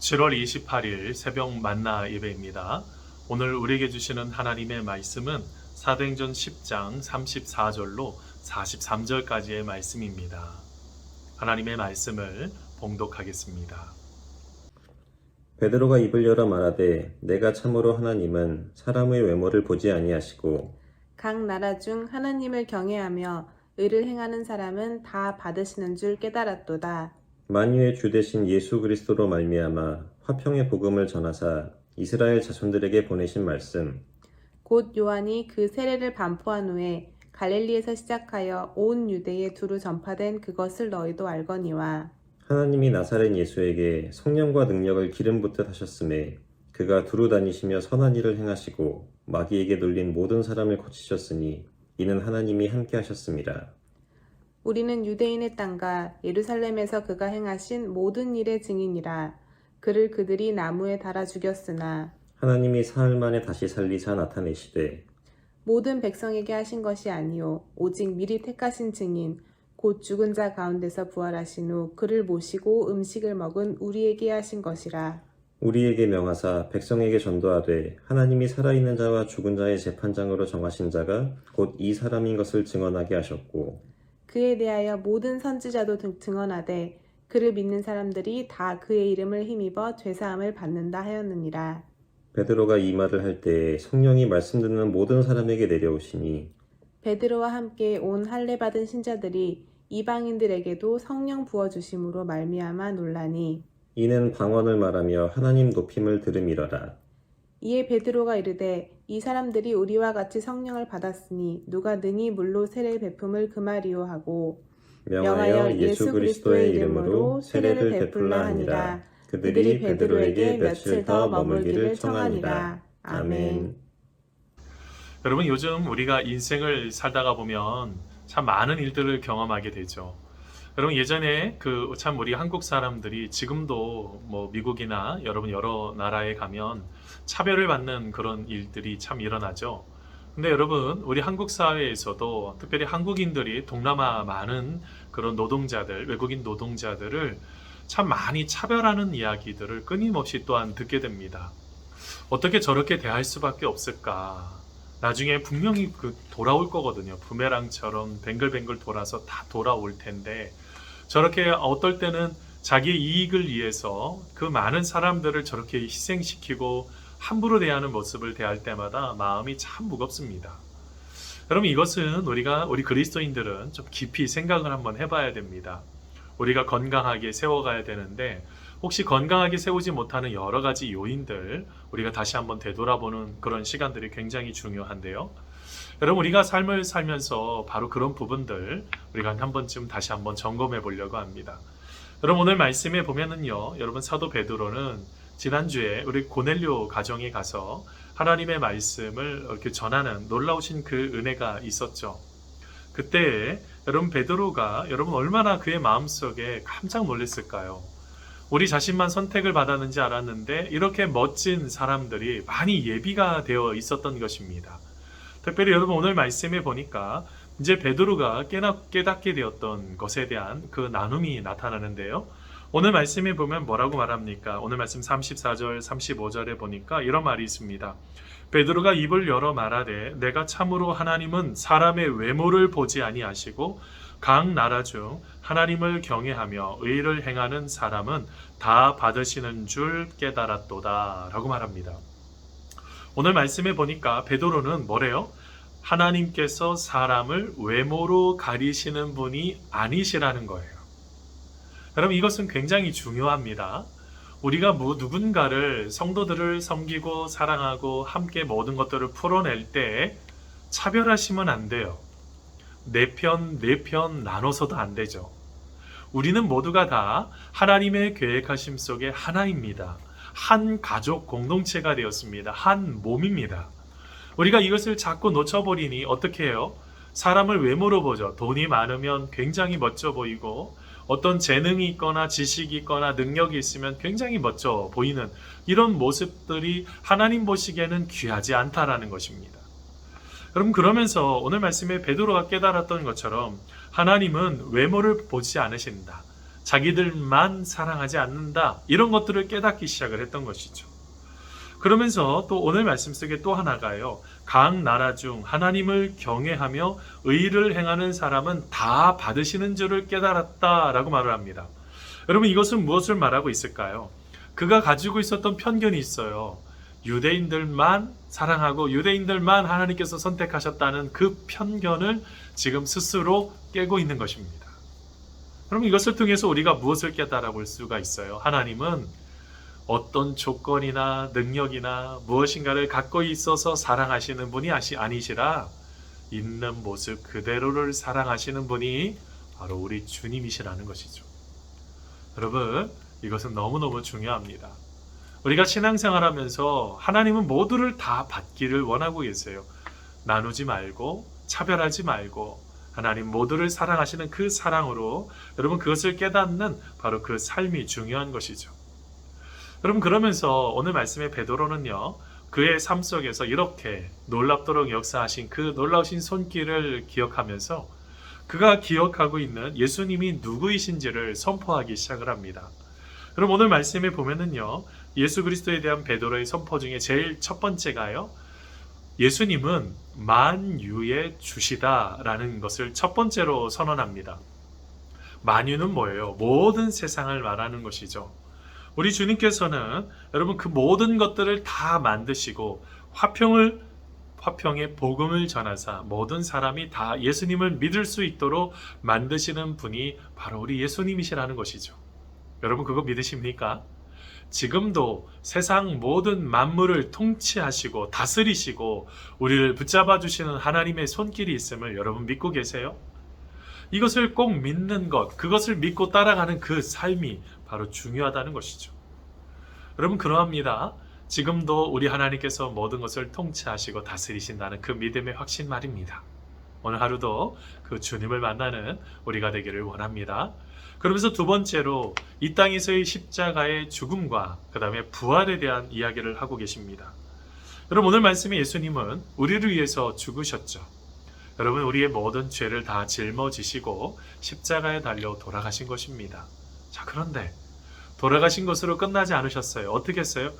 7월 28일 새벽 만나 예배입니다. 오늘 우리에게 주시는 하나님의 말씀은 사도행전 10장 34절로 43절까지의 말씀입니다. 하나님의 말씀을 봉독하겠습니다. 베드로가 입을 열어 말하되 내가 참으로 하나님은 사람의 외모를 보지 아니하시고 각 나라 중 하나님을 경외하며 의를 행하는 사람은 다 받으시는 줄 깨달았도다. 만유의 주 되신 예수 그리스도로 말미암아 화평의 복음을 전하사 이스라엘 자손들에게 보내신 말씀 곧 요한이 그 세례를 반포한 후에 갈릴리에서 시작하여 온 유대에 두루 전파된 그것을 너희도 알거니와 하나님이 나사렛 예수에게 성령과 능력을 기름 붓듯 하셨음에 그가 두루 다니시며 선한 일을 행하시고 마귀에게 눌린 모든 사람을 고치셨으니 이는 하나님이 함께 하셨습니다. 우리는 유대인의 땅과 예루살렘에서 그가 행하신 모든 일의 증인이라. 그를 그들이 나무에 달아 죽였으나 하나님이 사흘 만에 다시 살리사 나타내시되 모든 백성에게 하신 것이 아니요 오직 미리 택하신 증인 곧 죽은 자 가운데서 부활하신 후 그를 모시고 음식을 먹은 우리에게 하신 것이라. 우리에게 명하사 백성에게 전도하되 하나님이 살아있는 자와 죽은 자의 재판장으로 정하신 자가 곧 이 사람인 것을 증언하게 하셨고 그에 대하여 모든 선지자도 증언하되 그를 믿는 사람들이 다 그의 이름을 힘입어 죄사함을 받는다 하였느니라. 베드로가 이 말을 할 때에 성령이 말씀 듣는 모든 사람에게 내려오시니 베드로와 함께 온 할례 받은 신자들이 이방인들에게도 성령 부어 주심으로 말미암아 놀라니 이는 방언을 말하며 하나님 높임을 들음이러라. 이에 베드로가 이르되 이 사람들이 우리와 같이 성령을 받았으니 누가 능히 물로 세례 베품을 금하리요 하고 명하여 예수 그리스도의 이름으로 세례를 베풀라 하니라. 그들이 베드로에게 며칠 더 머물기를 청하니라. 아멘. 여러분, 요즘 우리가 인생을 살다가 보면 참 많은 일들을 경험하게 되죠. 여러분, 예전에 참 우리 한국 사람들이 지금도 미국이나 여러분 여러 나라에 가면 차별을 받는 그런 일들이 참 일어나죠. 근데 여러분, 우리 한국 사회에서도 특별히 한국인들이 동남아 많은 그런 노동자들, 외국인 노동자들을 참 많이 차별하는 이야기들을 끊임없이 또한 듣게 됩니다. 어떻게 저렇게 대할 수밖에 없을까? 나중에 분명히 돌아올 거거든요. 부메랑처럼 뱅글뱅글 돌아서 다 돌아올 텐데 저렇게 어떨 때는 자기 이익을 위해서 그 많은 사람들을 저렇게 희생시키고 함부로 대하는 모습을 대할 때마다 마음이 참 무겁습니다. 여러분, 이것은 우리 그리스도인들은 좀 깊이 생각을 한번 해봐야 됩니다. 우리가 건강하게 세워가야 되는데 혹시 건강하게 세우지 못하는 여러 가지 요인들 우리가 다시 한번 되돌아보는 그런 시간들이 굉장히 중요한데요. 여러분, 우리가 삶을 살면서 바로 그런 부분들 우리가 한 번쯤 다시 한번 점검해 보려고 합니다. 여러분, 오늘 말씀에 보면은요, 여러분 사도 베드로는 지난주에 우리 고넬료 가정에 가서 하나님의 말씀을 이렇게 전하는 놀라우신 그 은혜가 있었죠. 그때 여러분 베드로가 여러분 얼마나 그의 마음속에 깜짝 놀랐을까요? 우리 자신만 선택을 받았는지 알았는데 이렇게 멋진 사람들이 많이 예비가 되어 있었던 것입니다. 특별히 여러분 오늘 말씀에 보니까 이제 베드로가 깨닫게 되었던 것에 대한 그 나눔이 나타나는데요. 오늘 말씀에 보면 뭐라고 말합니까? 오늘 말씀 34절, 35절에 보니까 이런 말이 있습니다. 베드로가 입을 열어 말하되 내가 참으로 하나님은 사람의 외모를 보지 아니하시고 각 나라 중 하나님을 경외하며 의를 행하는 사람은 다 받으시는 줄 깨달았도다 라고 말합니다. 오늘 말씀에 보니까 베드로는 뭐래요? 하나님께서 사람을 외모로 가리시는 분이 아니시라는 거예요. 여러분, 이것은 굉장히 중요합니다. 우리가 누군가를 성도들을 섬기고 사랑하고 함께 모든 것들을 풀어낼 때 차별하시면 안 돼요. 내 편 나눠서도 안 되죠. 우리는 모두가 다 하나님의 계획하심 속에 하나입니다. 한 가족 공동체가 되었습니다. 한 몸입니다. 우리가 이것을 자꾸 놓쳐버리니 어떻게 해요? 사람을 외모로 보죠. 돈이 많으면 굉장히 멋져 보이고 어떤 재능이 있거나 지식이 있거나 능력이 있으면 굉장히 멋져 보이는 이런 모습들이 하나님 보시기에는 귀하지 않다라는 것입니다. 여러분, 그러면서 오늘 말씀에 베드로가 깨달았던 것처럼 하나님은 외모를 보지 않으신다. 자기들만 사랑하지 않는다. 이런 것들을 깨닫기 시작을 했던 것이죠. 그러면서 또 오늘 말씀 속에 또 하나가요. 각 나라 중 하나님을 경외하며 의를 행하는 사람은 다 받으시는 줄을 깨달았다라고 말을 합니다. 여러분 이것은 무엇을 말하고 있을까요? 그가 가지고 있었던 편견이 있어요. 유대인들만 사랑하고 유대인들만 하나님께서 선택하셨다는 그 편견을 지금 스스로 깨고 있는 것입니다. 그럼 이것을 통해서 우리가 무엇을 깨달아 볼 수가 있어요? 하나님은 어떤 조건이나 능력이나 무엇인가를 갖고 있어서 사랑하시는 분이 아니시라 있는 모습 그대로를 사랑하시는 분이 바로 우리 주님이시라는 것이죠. 여러분 이것은 너무너무 중요합니다. 우리가 신앙생활하면서 하나님은 모두를 다 받기를 원하고 계세요. 나누지 말고 차별하지 말고 하나님 모두를 사랑하시는 그 사랑으로 여러분 그것을 깨닫는 바로 그 삶이 중요한 것이죠. 여러분 그러면서 오늘 말씀의 베드로는요. 그의 삶 속에서 이렇게 놀랍도록 역사하신 그 놀라우신 손길을 기억하면서 그가 기억하고 있는 예수님이 누구이신지를 선포하기 시작을 합니다. 그럼 오늘 말씀에 보면은요. 예수 그리스도에 대한 베드로의 선포 중에 제일 첫 번째가요. 예수님은 만유의 주시다라는 것을 첫 번째로 선언합니다. 만유는 뭐예요? 모든 세상을 말하는 것이죠. 우리 주님께서는 여러분 그 모든 것들을 다 만드시고 화평의 복음을 전하사 모든 사람이 다 예수님을 믿을 수 있도록 만드시는 분이 바로 우리 예수님이시라는 것이죠. 여러분 그거 믿으십니까? 지금도 세상 모든 만물을 통치하시고 다스리시고 우리를 붙잡아 주시는 하나님의 손길이 있음을 여러분 믿고 계세요? 이것을 꼭 믿는 것, 그것을 믿고 따라가는 그 삶이 바로 중요하다는 것이죠. 여러분 그러합니다. 지금도 우리 하나님께서 모든 것을 통치하시고 다스리신다는 그 믿음의 확신 말입니다. 오늘 하루도 그 주님을 만나는 우리가 되기를 원합니다. 그러면서 두 번째로 이 땅에서의 십자가의 죽음과 그 다음에 부활에 대한 이야기를 하고 계십니다. 여러분 오늘 말씀에 예수님은 우리를 위해서 죽으셨죠. 여러분 우리의 모든 죄를 다 짊어지시고 십자가에 달려 돌아가신 것입니다. 자 그런데 돌아가신 것으로 끝나지 않으셨어요. 어떻게 했어요?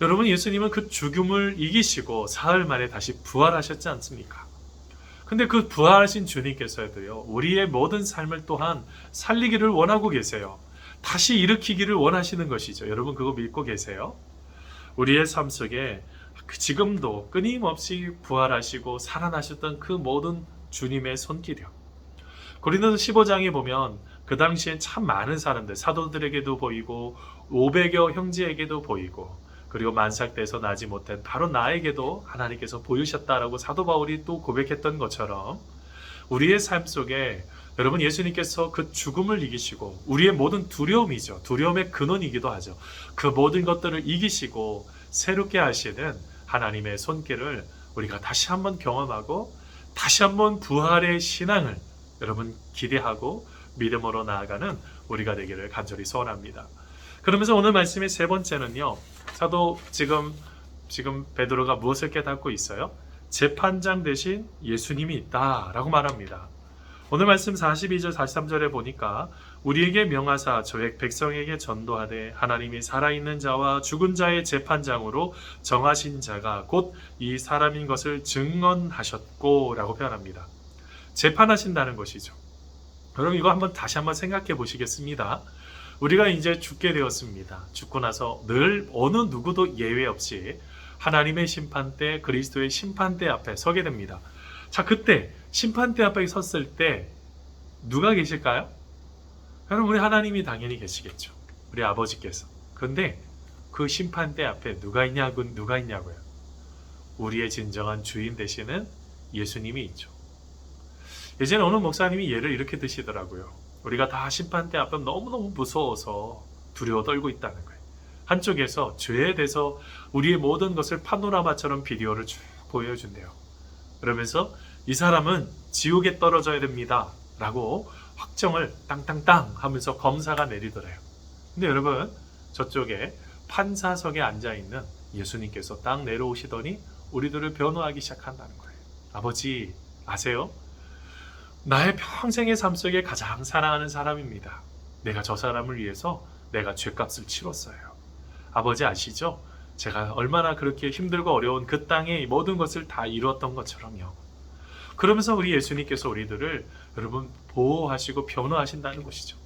여러분 예수님은 그 죽음을 이기시고 사흘 만에 다시 부활하셨지 않습니까? 근데 그 부활하신 주님께서도요, 우리의 모든 삶을 또한 살리기를 원하고 계세요. 다시 일으키기를 원하시는 것이죠. 여러분 그거 믿고 계세요? 우리의 삶 속에 지금도 끊임없이 부활하시고 살아나셨던 그 모든 주님의 손길이요. 고린도서 15장에 보면 그 당시엔 참 많은 사람들, 사도들에게도 보이고 500여 형제에게도 보이고 그리고 만삭돼서 나지 못한 바로 나에게도 하나님께서 보이셨다라고 사도 바울이 또 고백했던 것처럼 우리의 삶 속에 여러분 예수님께서 그 죽음을 이기시고 우리의 모든 두려움이죠. 두려움의 근원이기도 하죠. 그 모든 것들을 이기시고 새롭게 하시는 하나님의 손길을 우리가 다시 한번 경험하고 다시 한번 부활의 신앙을 여러분 기대하고 믿음으로 나아가는 우리가 되기를 간절히 소원합니다. 그러면서 오늘 말씀의 세 번째는요. 사도 지금 베드로가 무엇을 깨닫고 있어요? 재판장 대신 예수님이 있다라고 말합니다. 오늘 말씀 42절 43절에 보니까 우리에게 명하사 저의 백성에게 전도하되 하나님이 살아있는 자와 죽은 자의 재판장으로 정하신 자가 곧 이 사람인 것을 증언하셨고 라고 표현합니다. 재판하신다는 것이죠. 여러분 이거 다시 한번 생각해 보시겠습니다. 우리가 이제 죽게 되었습니다. 죽고 나서 늘 어느 누구도 예외 없이 하나님의 심판대, 그리스도의 심판대 앞에 서게 됩니다. 자, 그때 심판대 앞에 섰을 때 누가 계실까요? 여러분 우리 하나님이 당연히 계시겠죠. 우리 아버지께서. 그런데 그 심판대 앞에 누가 있냐고요? 우리의 진정한 주인 되시는 예수님이 있죠. 예전에 어느 목사님이 예를 이렇게 드시더라고요. 우리가 다 심판대 앞에 너무너무 무서워서 두려워 떨고 있다는 거예요. 한쪽에서 죄에 대해서 우리의 모든 것을 파노라마처럼 비디오를 쭉 보여준대요. 그러면서 이 사람은 지옥에 떨어져야 됩니다 라고 확정을 땅땅땅 하면서 검사가 내리더래요. 근데 여러분 저쪽에 판사석에 앉아있는 예수님께서 딱 내려오시더니 우리들을 변호하기 시작한다는 거예요. 아버지 아세요? 나의 평생의 삶 속에 가장 사랑하는 사람입니다. 내가 저 사람을 위해서 내가 죗값을 치렀어요. 아버지 아시죠? 제가 얼마나 그렇게 힘들고 어려운 그 땅에 모든 것을 다 이루었던 것처럼요. 그러면서 우리 예수님께서 우리들을 여러분 보호하시고 변호하신다는 것이죠.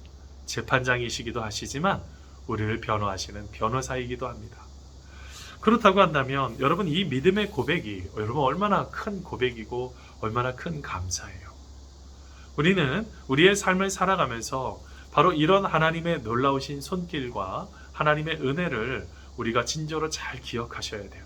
재판장이시기도 하시지만 우리를 변호하시는 변호사이기도 합니다. 그렇다고 한다면 여러분 이 믿음의 고백이 여러분 얼마나 큰 고백이고 얼마나 큰 감사예요. 우리는 우리의 삶을 살아가면서 바로 이런 하나님의 놀라우신 손길과 하나님의 은혜를 우리가 진정으로 잘 기억하셔야 돼요.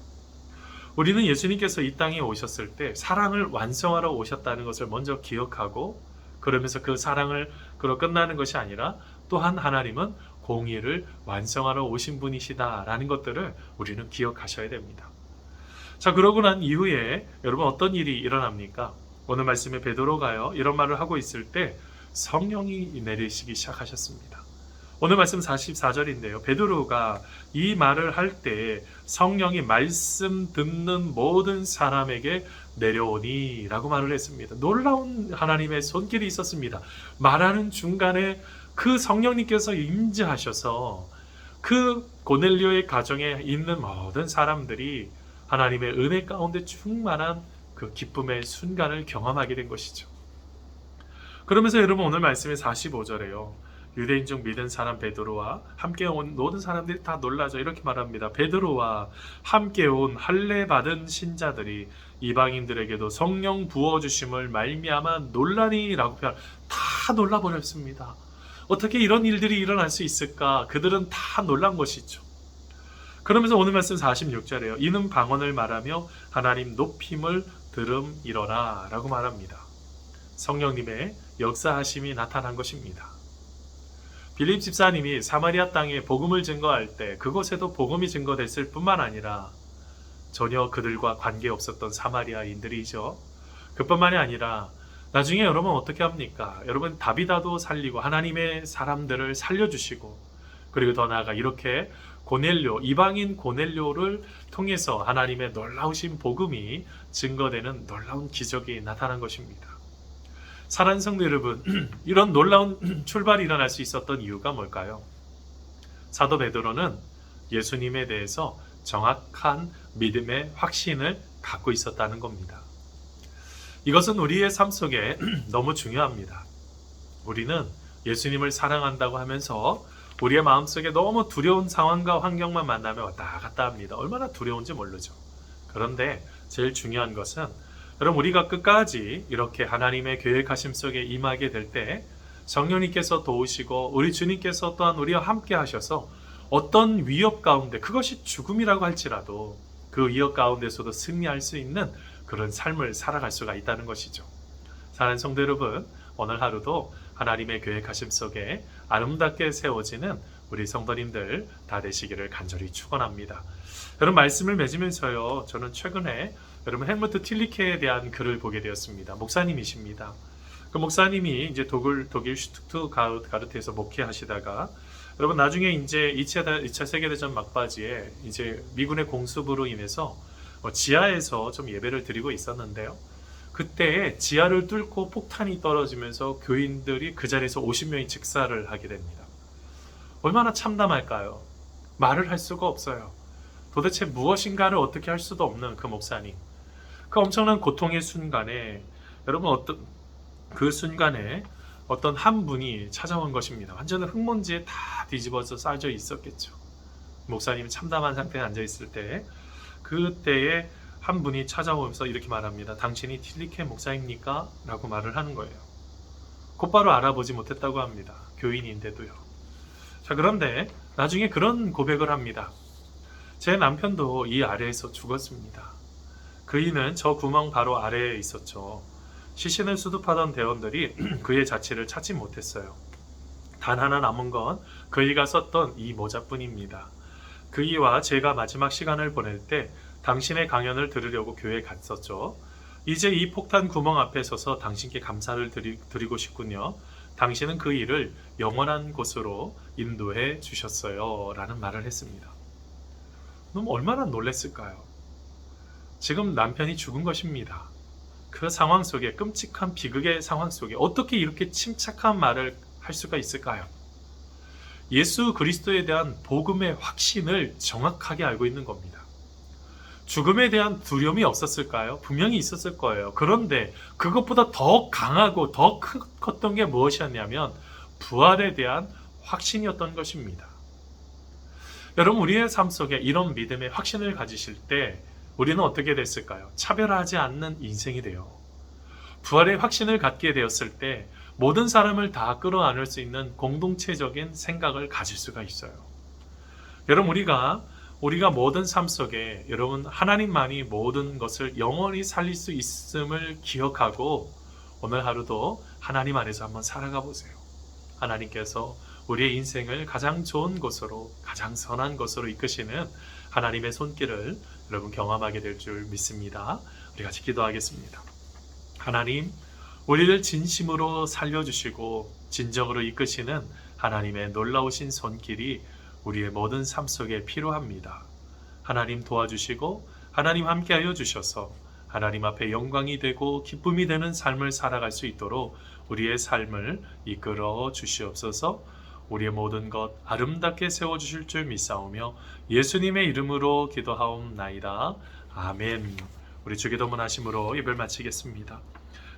우리는 예수님께서 이 땅에 오셨을 때 사랑을 완성하러 오셨다는 것을 먼저 기억하고 그러면서 그 사랑을 그로 끝나는 것이 아니라 또한 하나님은 공의를 완성하러 오신 분이시다라는 것들을 우리는 기억하셔야 됩니다. 자, 그러고 난 이후에 여러분 어떤 일이 일어납니까? 오늘 말씀에 베드로가요 이런 말을 하고 있을 때 성령이 내리시기 시작하셨습니다. 오늘 말씀 44절인데요. 베드로가 이 말을 할 때 성령이 말씀 듣는 모든 사람에게 내려오니 라고 말을 했습니다. 놀라운 하나님의 손길이 있었습니다. 말하는 중간에 그 성령님께서 임재하셔서 그 고넬료의 가정에 있는 모든 사람들이 하나님의 은혜 가운데 충만한 그 기쁨의 순간을 경험하게 된 것이죠. 그러면서 여러분 오늘 말씀의 45절에요. 유대인 중 믿은 사람 베드로와 함께 온 모든 사람들이 다 놀라죠. 이렇게 말합니다. 베드로와 함께 온 할례 받은 신자들이 이방인들에게도 성령 부어주심을 말미암아 놀라니라고 다 놀라버렸습니다. 어떻게 이런 일들이 일어날 수 있을까? 그들은 다 놀란 것이죠. 그러면서 오늘 말씀 46절에요. 이는 방언을 말하며 하나님 높임을 들음이러라 라고 말합니다. 성령님의 역사하심이 나타난 것입니다. 빌립 집사님이 사마리아 땅에 복음을 증거할 때 그곳에도 복음이 증거됐을 뿐만 아니라 전혀 그들과 관계없었던 사마리아인들이죠. 그뿐만이 아니라 나중에 여러분 어떻게 합니까? 여러분 다비다도 살리고 하나님의 사람들을 살려주시고 그리고 더 나아가 이렇게 고넬료, 이방인 고넬료를 통해서 하나님의 놀라우신 복음이 증거되는 놀라운 기적이 나타난 것입니다. 사랑하는 성도 여러분, 이런 놀라운 출발이 일어날 수 있었던 이유가 뭘까요? 사도 베드로는 예수님에 대해서 정확한 믿음의 확신을 갖고 있었다는 겁니다. 이것은 우리의 삶 속에 너무 중요합니다. 우리는 예수님을 사랑한다고 하면서 우리의 마음속에 너무 두려운 상황과 환경만 만나면 왔다 갔다 합니다. 얼마나 두려운지 모르죠. 그런데 제일 중요한 것은 여러분 우리가 끝까지 이렇게 하나님의 계획하심 속에 임하게 될 때 성령님께서 도우시고 우리 주님께서 또한 우리와 함께 하셔서 어떤 위협 가운데 그것이 죽음이라고 할지라도 그 위협 가운데서도 승리할 수 있는 그런 삶을 살아갈 수가 있다는 것이죠. 사랑하는 성도 여러분, 오늘 하루도 하나님의 계획하심 속에 아름답게 세워지는 우리 성도님들 다 되시기를 간절히 축원합니다. 여러분 말씀을 맺으면서요. 저는 최근에 여러분 헬무트 틸리케에 대한 글을 보게 되었습니다. 목사님이십니다. 그 목사님이 이제 독일 슈투트가르트에서 목회하시다가 여러분 나중에 이제 2차 세계대전 막바지에 이제 미군의 공습으로 인해서 지하에서 좀 예배를 드리고 있었는데요. 그때 지하를 뚫고 폭탄이 떨어지면서 교인들이 그 자리에서 50명이 즉사를 하게 됩니다. 얼마나 참담할까요? 말을 할 수가 없어요. 도대체 무엇인가를 어떻게 할 수도 없는 그 목사님. 그 엄청난 고통의 순간에 여러분 그 순간에 어떤 한 분이 찾아온 것입니다. 완전 흙먼지에 다 뒤집어서 쌓여 있었겠죠. 목사님이 참담한 상태에 앉아 있을 때 그때에 한 분이 찾아오면서 이렇게 말합니다. 당신이 틸리케 목사입니까? 라고 말을 하는 거예요. 곧바로 알아보지 못했다고 합니다. 교인인데도요. 자, 그런데 나중에 그런 고백을 합니다. 제 남편도 이 아래에서 죽었습니다. 그이는 저 구멍 바로 아래에 있었죠. 시신을 수습하던 대원들이 그의 자취를 찾지 못했어요. 단 하나 남은 건 그이가 썼던 이 모자뿐입니다. 그이와 제가 마지막 시간을 보낼 때 당신의 강연을 들으려고 교회에 갔었죠. 이제 이 폭탄 구멍 앞에 서서 당신께 감사를 드리고 싶군요. 당신은 그 일을 영원한 곳으로 인도해 주셨어요. 라는 말을 했습니다. 너무 얼마나 놀랐을까요? 지금 남편이 죽은 것입니다. 그 상황 속에 끔찍한 비극의 상황 속에 어떻게 이렇게 침착한 말을 할 수가 있을까요? 예수 그리스도에 대한 복음의 확신을 정확하게 알고 있는 겁니다. 죽음에 대한 두려움이 없었을까요? 분명히 있었을 거예요. 그런데 그것보다 더 강하고 더 컸던 게 무엇이었냐면 부활에 대한 확신이었던 것입니다. 여러분, 우리의 삶 속에 이런 믿음의 확신을 가지실 때 우리는 어떻게 됐을까요? 차별하지 않는 인생이 돼요. 부활의 확신을 갖게 되었을 때 모든 사람을 다 끌어안을 수 있는 공동체적인 생각을 가질 수가 있어요. 여러분, 우리가 모든 삶 속에 여러분 하나님만이 모든 것을 영원히 살릴 수 있음을 기억하고 오늘 하루도 하나님 안에서 한번 살아가 보세요. 하나님께서 우리의 인생을 가장 좋은 것으로, 가장 선한 것으로 이끄시는 하나님의 손길을 여러분 경험하게 될 줄 믿습니다. 우리 같이 기도하겠습니다. 하나님, 우리를 진심으로 살려주시고 진정으로 이끄시는 하나님의 놀라우신 손길이 우리의 모든 삶 속에 필요합니다. 하나님 도와주시고 하나님 함께하여 주셔서 하나님 앞에 영광이 되고 기쁨이 되는 삶을 살아갈 수 있도록 우리의 삶을 이끌어 주시옵소서. 우리의 모든 것 아름답게 세워주실 줄 믿사오며 예수님의 이름으로 기도하옵나이다. 아멘. 우리 주기도문 하심으로 예배를 마치겠습니다.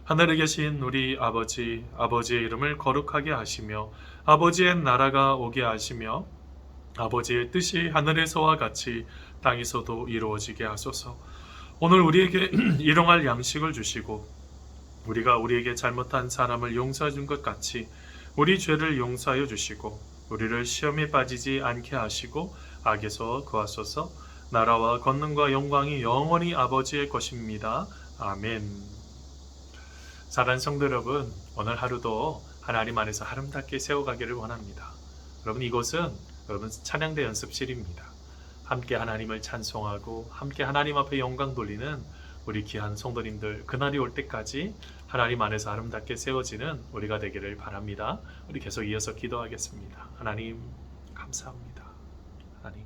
하늘에 계신 우리 아버지, 아버지의 이름을 거룩하게 하시며 아버지의 나라가 오게 하시며 아버지의 뜻이 하늘에서와 같이 땅에서도 이루어지게 하소서. 오늘 우리에게 일용할 양식을 주시고 우리가 우리에게 잘못한 사람을 용서해 준 것 같이 우리 죄를 용서하여 주시고 우리를 시험에 빠지지 않게 하시고 악에서 구하소서. 나라와 권능과 영광이 영원히 아버지의 것입니다. 아멘. 사랑하는 성도 여러분, 오늘 하루도 하나님 안에서 아름답게 세워가기를 원합니다. 여러분, 이곳은 여러분 찬양대 연습실입니다. 함께 하나님을 찬송하고 함께 하나님 앞에 영광 돌리는 우리 귀한 성도님들, 그날이 올 때까지 하나님 안에서 아름답게 세워지는 우리가 되기를 바랍니다. 우리 계속 이어서 기도하겠습니다. 하나님 감사합니다. 하나님